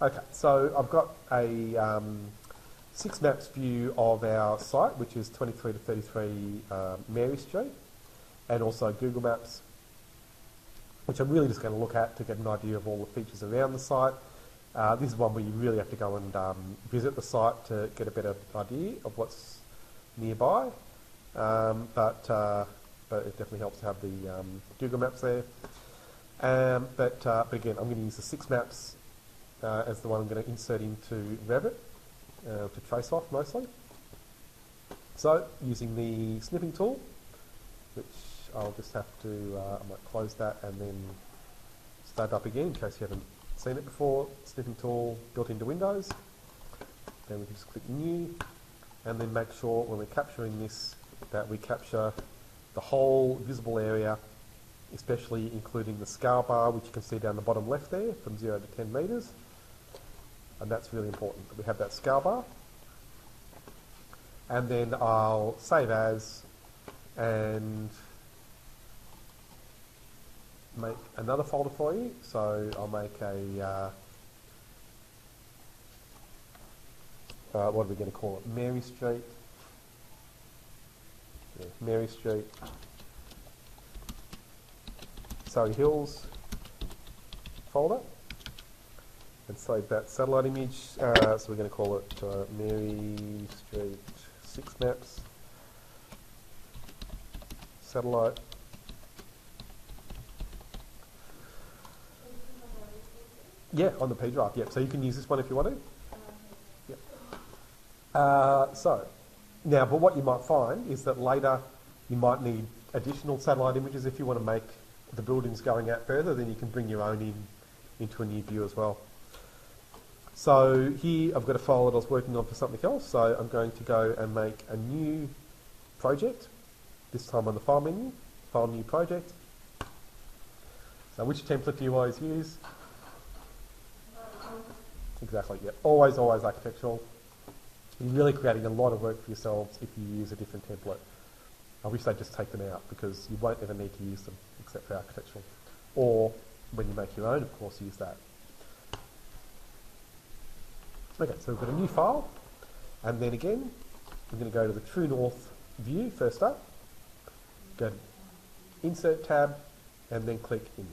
Okay, so I've got a 6 maps view of our site, which is 23 to 33 Mary Street, and also Google Maps, which I'm really just going to look at to get an idea of all the features around the site. This is one where you really have to go and visit the site to get a better idea of what's nearby, but it definitely helps to have the Google Maps there. But again, I'm going to use the 6 maps as the one I'm going to insert into Revit to trace off mostly. So using the Snipping Tool, which I'll just have to, I might close that and then start up again in case you haven't seen it before. Snipping Tool built into Windows. Then we can just click New and then make sure when we're capturing this that we capture the whole visible area, especially including the scale bar, which you can see down the bottom left there from 0 to 10 metres. And that's really important that we have that scale bar. And then I'll save as and make another folder for you. So I'll make a, what are we going to call it? Mary Street. Yeah, Mary Street. Surrey Hills folder. And save that satellite image. So we're going to call it Mary Street 6 maps. Satellite. Yeah, on the P drive. Yeah, so you can use this one if you want to. Yeah. So now, but what you might find is that later you might need additional satellite images if you want to make the buildings going out further. Then you can bring your own into a new view as well. So here I've got a file that I was working on for something else, so I'm going to go and make a new project, this time on the File menu, File New Project. So which template do you always use? Exactly, yeah, always architectural. You're really creating a lot of work for yourselves if you use a different template. I wish they'd just take them out because you won't ever need to use them except for architectural. Or when you make your own, of course, use that. Okay, so we've got a new file, and then again, we're going to go to the True North view first up, go to Insert tab, and then click Image.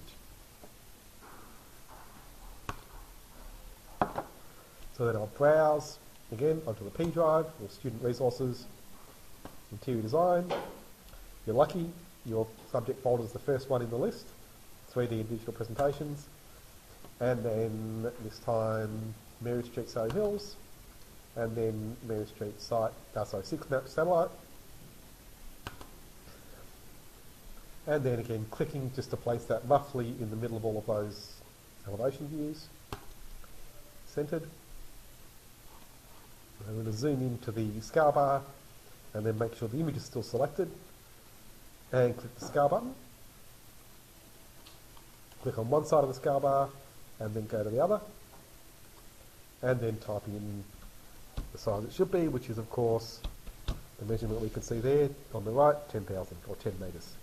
So then I'll browse, again, onto the P drive, or Student Resources, Interior Design. If you're lucky, your subject folder is the first one in the list, 3D and Digital Presentations, and then this time, Mary Street, Surrey Hills, and then Mary Street site, 6 maps satellite. And then again, clicking just to place that roughly in the middle of all of those elevation views. Centered. I'm going to zoom into the scale bar and then make sure the image is still selected. And click the scale button. Click on one side of the scale bar and then go to the other. And then type in the size it should be, which is of course the measurement we can see there on the right, 10,000 or 10 metres.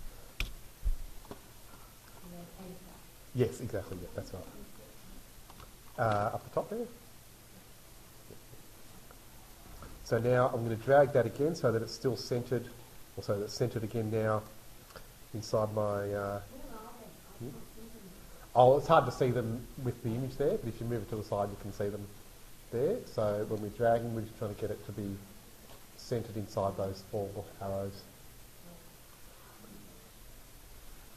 Yes, exactly, yeah, that's right. Up the top there. So now I'm going to drag that again so that it's still centred, or so that it's centred again now inside my... Oh, it's hard to see them with the image there, but if you move it to the side you can see them there. So when we're dragging, we're just trying to get it to be centred inside those 4 arrows.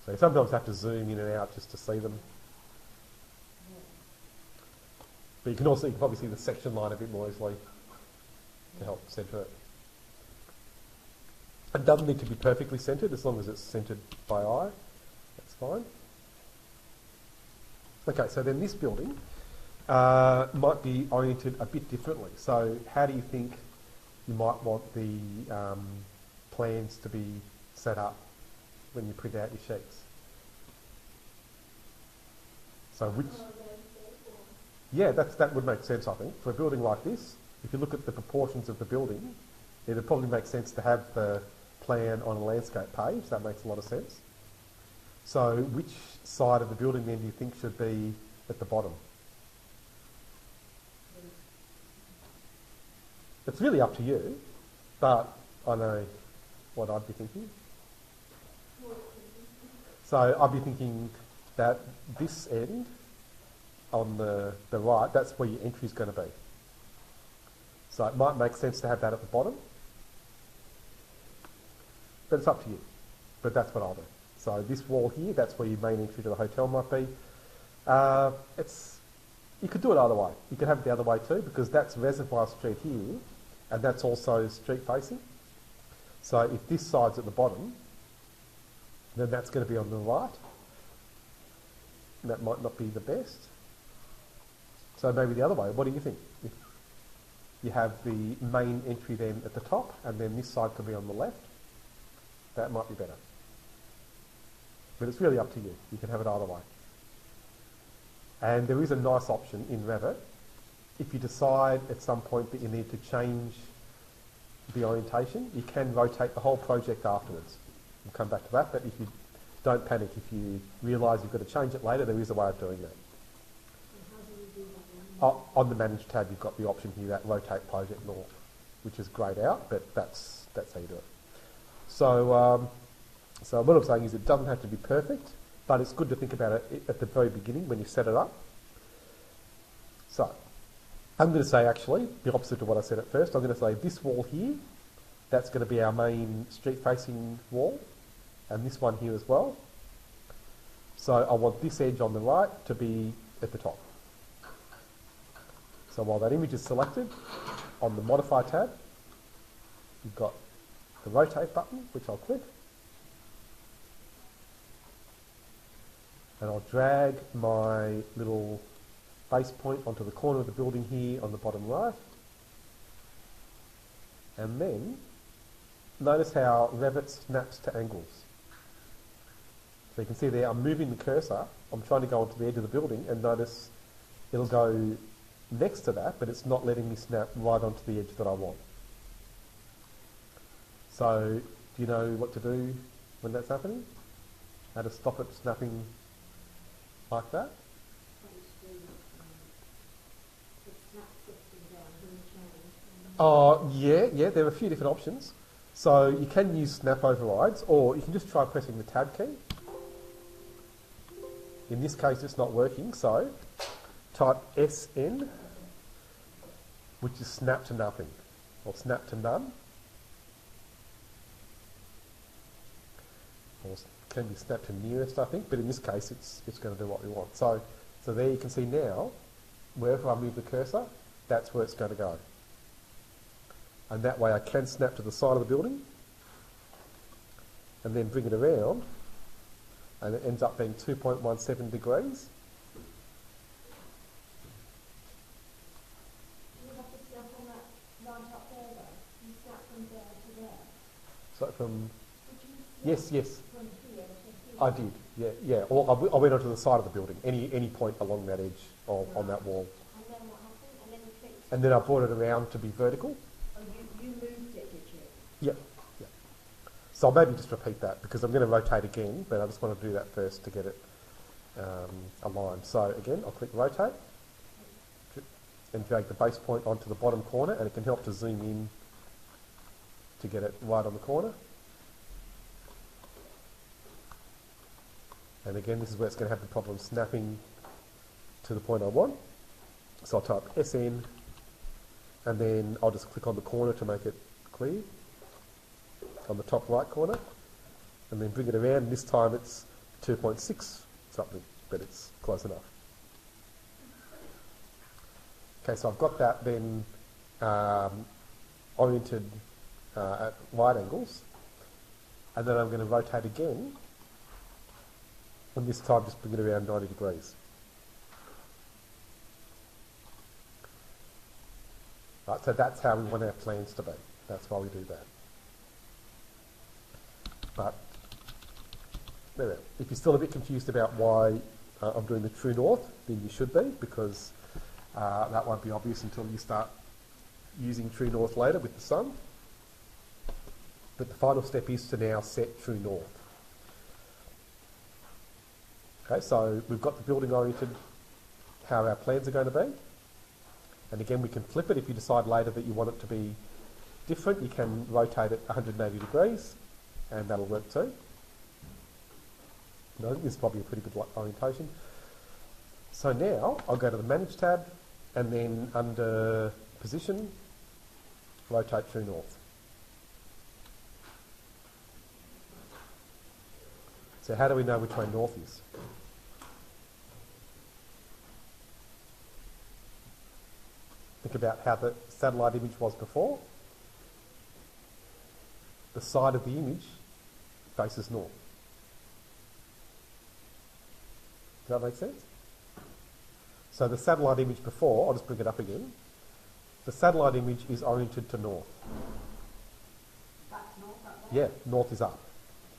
So you sometimes have to zoom in and out just to see them. But you can probably see the section line a bit more easily to help centre it. It doesn't need to be perfectly centred, as long as it's centred by eye. That's fine. Okay, so then this building might be oriented a bit differently. So how do you think you might want the plans to be set up when you print out your sheets? So which... Yeah, that would make sense, I think. For a building like this, if you look at the proportions of the building, it would probably make sense to have the plan on a landscape page. That makes a lot of sense. So which side of the building then do you think should be at the bottom? It's really up to you, but I know what I'd be thinking. So I'd be thinking that this end on the right, that's where your entry is going to be. So it might make sense to have that at the bottom, but it's up to you. But that's what I'll do. So this wall here, that's where your main entry to the hotel might be. You could do it either way. You could have it the other way too, because that's Reservoir Street here, and that's also street facing. So if this side's at the bottom, then that's going to be on the right. And that might not be the best. So maybe the other way. What do you think? If you have the main entry then at the top, and then this side could be on the left, that might be better. But it's really up to you. You can have it either way. And there is a nice option in Revit. If you decide at some point that you need to change the orientation, you can rotate the whole project afterwards. We'll come back to that, but if you don't panic, if you realise you've got to change it later, there is a way of doing that. On the Manage tab, you've got the option here, that Rotate Project North, which is greyed out, but that's how you do it. So what I'm saying is it doesn't have to be perfect, but it's good to think about it at the very beginning when you set it up. So I'm going to say actually the opposite to what I said at first. I'm going to say this wall here, that's going to be our main street-facing wall, and this one here as well. So I want this edge on the right to be at the top. So while that image is selected, on the Modify tab, you've got the Rotate button, which I'll click. And I'll drag my little base point onto the corner of the building here on the bottom right. And then, notice how Revit snaps to angles. So you can see there, I'm moving the cursor, I'm trying to go onto the edge of the building, and notice it'll go next to that, but it's not letting me snap right onto the edge that I want. So, do you know what to do when that's happening? How to stop it snapping like that? Oh, yeah, there are a few different options. So you can use snap overrides, or you can just try pressing the tab key. In this case, it's not working, so type SN, which is snap to nothing, or snap to none. Or can be snap to nearest, I think, but in this case, it's going to do what we want. So there you can see now, wherever I move the cursor, that's where it's going to go. And that way I can snap to the side of the building, and then bring it around, and it ends up being 2.17 degrees. You have to snap on that line up there though. You snap from there to there. So from... Yes. From here to here. I did, yeah. Or I went onto the side of the building, any point along that edge on that wall. And then what happened? And then you clicked. And then I brought it around to be vertical. Oh, you moved it, did you? Yeah. So I'll maybe just repeat that, because I'm going to rotate again, but I just want to do that first to get it aligned. So again, I'll click Rotate, and drag the base point onto the bottom corner, and it can help to zoom in to get it right on the corner. And again, this is where it's going to have the problem snapping to the point I want. So I'll type SN, and then I'll just click on the corner to make it clear, on the top right corner, and then bring it around. And this time it's 2.6 something, but it's close enough. Okay, so I've got that then oriented at right angles, and then I'm going to rotate again, and this time just bring it around 90 degrees. Right, so that's how we want our plans to be. That's why we do that. But there, if you're still a bit confused about why I'm doing the true north, then you should be, because that won't be obvious until you start using true north later with the sun. But the final step is to now set true north. Okay, so we've got the building oriented, how our plans are going to be. And again, we can flip it if you decide later that you want it to be different. You can rotate it 180 degrees, and that'll work too. I think this is probably a pretty good orientation. So now I'll go to the Manage tab, and then under Position, rotate true north. So how do we know which way north is? Think about how the satellite image was before. The side of the image faces north. Does that make sense? So the satellite image before, I'll just bring it up again. The satellite image is oriented to north. That's north, that way? Yeah, north is up.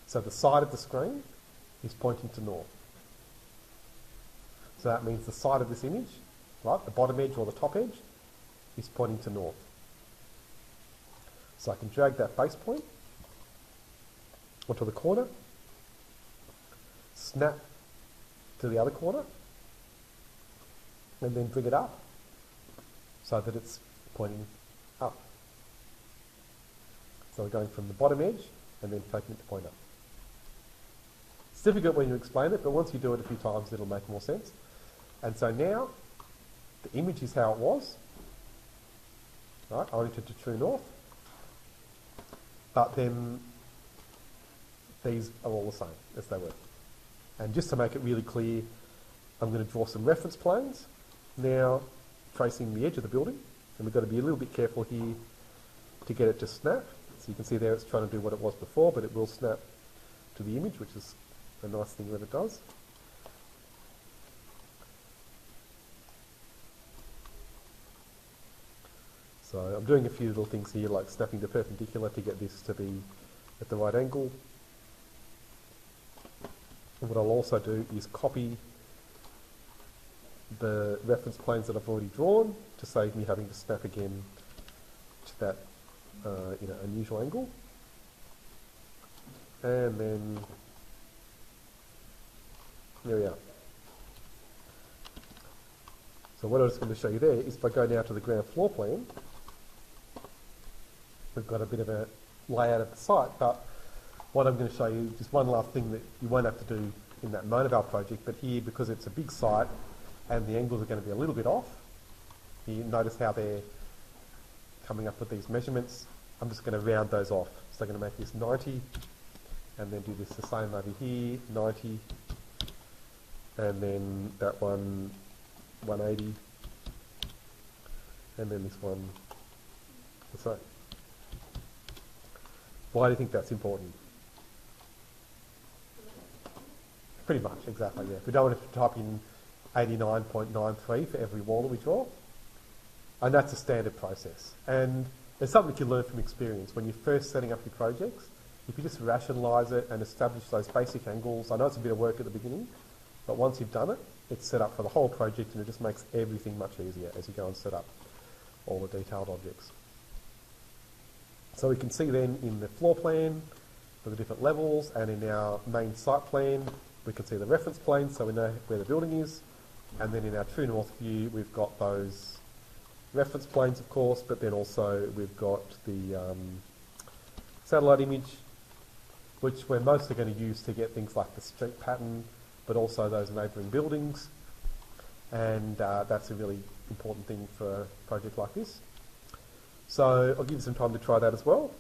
So the side of the screen is pointing to north. So that means the side of this image, right, the bottom edge or the top edge, is pointing to north. So I can drag that base point onto the corner, snap to the other corner, and then bring it up so that it's pointing up. So we're going from the bottom edge and then taking it to point up. It's difficult when you explain it, but once you do it a few times, it'll make more sense. And so now, the image is how it was, right, oriented to true north, but then these are all the same as they were. And just to make it really clear, I'm going to draw some reference planes, now tracing the edge of the building, and we've got to be a little bit careful here to get it to snap. So you can see there it's trying to do what it was before, but it will snap to the image, which is a nice thing that it does. So I'm doing a few little things here, like snapping the perpendicular to get this to be at the right angle. And what I'll also do is copy the reference planes that I've already drawn to save me having to snap again to that unusual angle. And then there we are. So what I was going to show you there is if I go now to the ground floor plan, we've got a bit of a layout of the site, but what I'm going to show you is just one last thing that you won't have to do in that Monoval project, but here, because it's a big site and the angles are going to be a little bit off, you notice how they're coming up with these measurements. I'm just going to round those off. So I'm going to make this 90, and then do this the same over here, 90, and then that one 180, and then this one the same. Why do you think that's important? Pretty much, exactly, yeah. We don't want to type in 89.93 for every wall that we draw. And that's a standard process. And there's something you learn from experience. When you're first setting up your projects, if you just rationalise it and establish those basic angles, I know it's a bit of work at the beginning, but once you've done it, it's set up for the whole project, and it just makes everything much easier as you go and set up all the detailed objects. So we can see then in the floor plan for the different levels, and in our main site plan, we can see the reference plane, so we know where the building is. And then in our true north view, we've got those reference planes, of course, but then also we've got the satellite image, which we're mostly going to use to get things like the street pattern, but also those neighbouring buildings. And that's a really important thing for a project like this. So I'll give you some time to try that as well.